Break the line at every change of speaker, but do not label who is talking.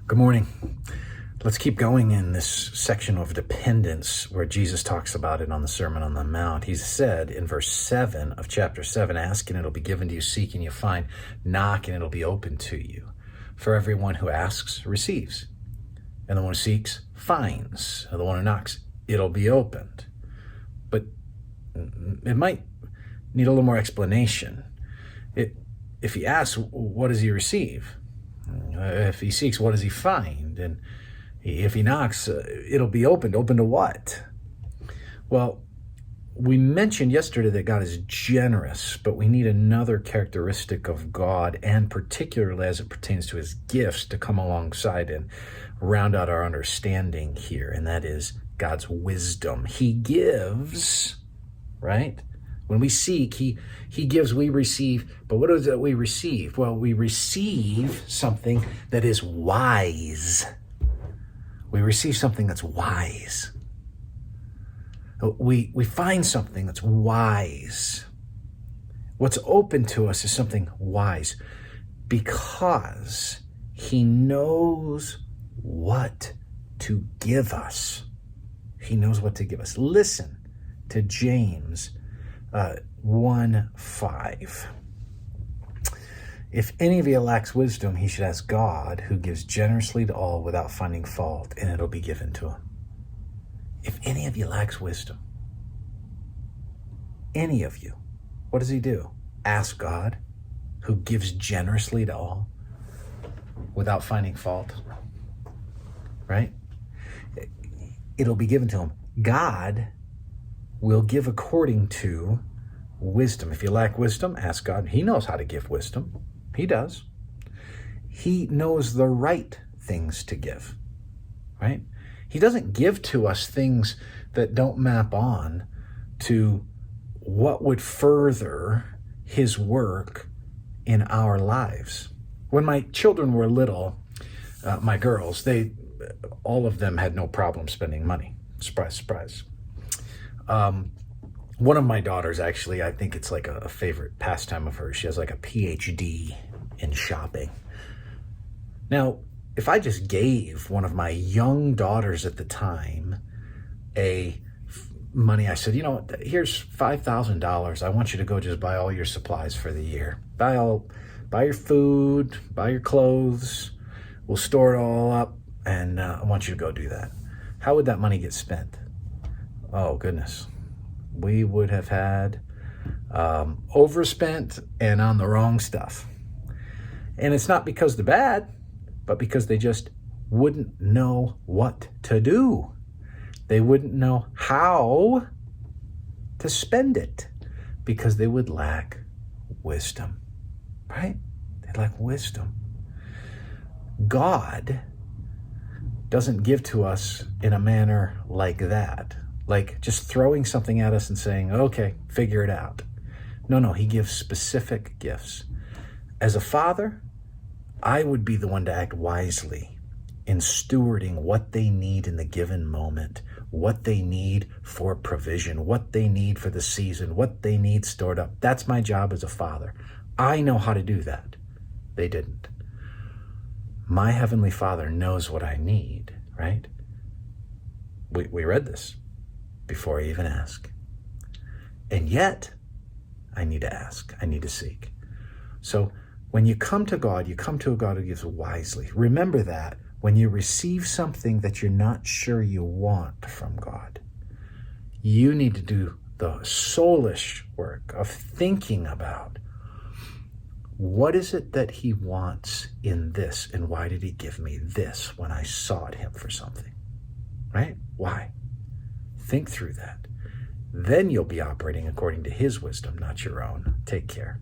Good morning. Let's keep going in this section of dependence where Jesus talks about it on the Sermon on the Mount. He said in verse 7 of chapter 7, ask and it'll be given to you, seek and you find, knock and it'll be open to you. For everyone who asks receives, and the one who seeks finds, and the one who knocks, it'll be opened. But it might need a little more explanation. If he asks, what does he receive? If he seeks, what does he find? And if he knocks, it'll be opened. Open to what? Well, we mentioned yesterday that God is generous, but we need another characteristic of God, and particularly as it pertains to his gifts, to come alongside and round out our understanding here, and that is God's wisdom. He gives, right? When we seek, he gives, we receive. But what is it we receive? Well, we receive something that is wise. We receive something that's wise. We find something that's wise. What's open to us is something wise because he knows what to give us. He knows what to give us. Listen to James 1:5. If any of you lacks wisdom, he should ask God, who gives generously to all without finding fault, and it'll be given to him. If any of you lacks wisdom, any of you, what does he do? Ask God, who gives generously to all without finding fault, right? It'll be given to him. God will give according to wisdom. If you lack wisdom, ask God. He knows how to give wisdom. He does. He knows the right things to give, right? He doesn't give to us things that don't map on to what would further his work in our lives. When my children were little, my girls, all of them had no problem spending money. Surprise, surprise. One of my daughters, actually, I think it's like a favorite pastime of hers. She has like a PhD in shopping. Now, if I just gave one of my young daughters at the time money, I said, here's $5,000. I want you to go just buy all your supplies for the year. Buy your food, buy your clothes. We'll store it all up, and I want you to go do that. How would that money get spent? Oh, goodness. We would have had overspent and on the wrong stuff. And it's not because they're bad, but because they just wouldn't know what to do. They wouldn't know how to spend it because they would lack wisdom, right? They lack wisdom. God doesn't give to us in a manner like that. Like just throwing something at us and saying, okay, figure it out. No, he gives specific gifts. As a father, I would be the one to act wisely in stewarding what they need in the given moment, what they need for provision, what they need for the season, what they need stored up. That's my job as a father. I know how to do that. They didn't. My Heavenly Father knows what I need, right? We read this before I even ask. And yet, I need to ask. I need to seek. So when you come to God, you come to a God who gives wisely. Remember that when you receive something that you're not sure you want from God, you need to do the soulish work of thinking about what is it that he wants in this, and why did he give me this when I sought him for something, right? Why? Think through that. Then you'll be operating according to his wisdom, not your own. Take care.